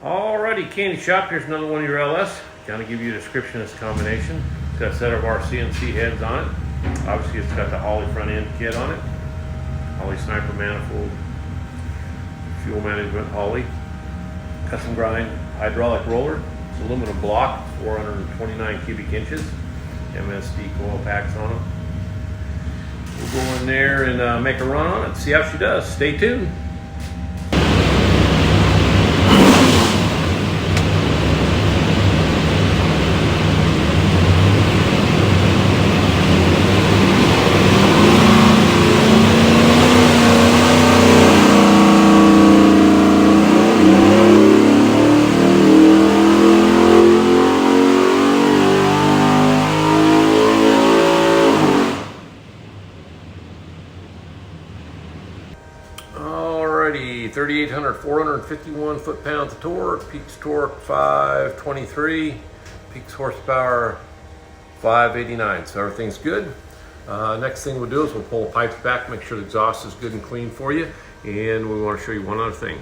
Alrighty, Candy Shop, here's another one of your LS. Kind of give you a description of this combination. It's got a set of our CNC heads on it. Obviously it's got the Holley front end kit on it. Holley sniper manifold, fuel management Holley. Custom grind hydraulic roller. It's aluminum block, 429 cubic inches. MSD Coil Packs on them. We'll go in there and make a run on it, see how she does. Stay tuned. Alrighty, 3,800, 451 foot-pounds of torque, peaks torque 523, peaks horsepower 589, so everything's good. Next thing we'll do is we'll pull the pipes back, make sure the exhaust is good and clean for you, and we want to show you one other thing.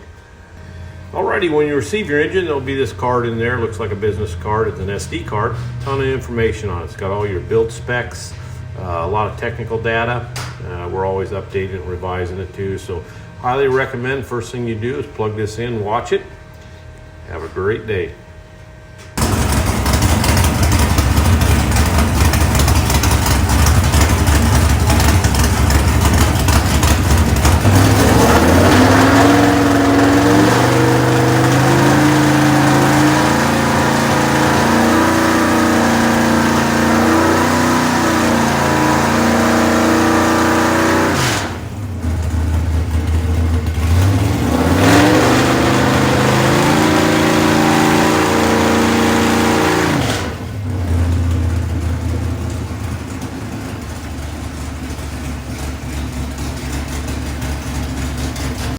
Alrighty, when you receive your engine, there'll be this card in there. Looks like a business card. It's an SD card. Ton of information on it. It's got all your build specs, a lot of technical data. We're always updating and revising it too, so highly recommend first thing you do is plug this in, watch it. Have a great day.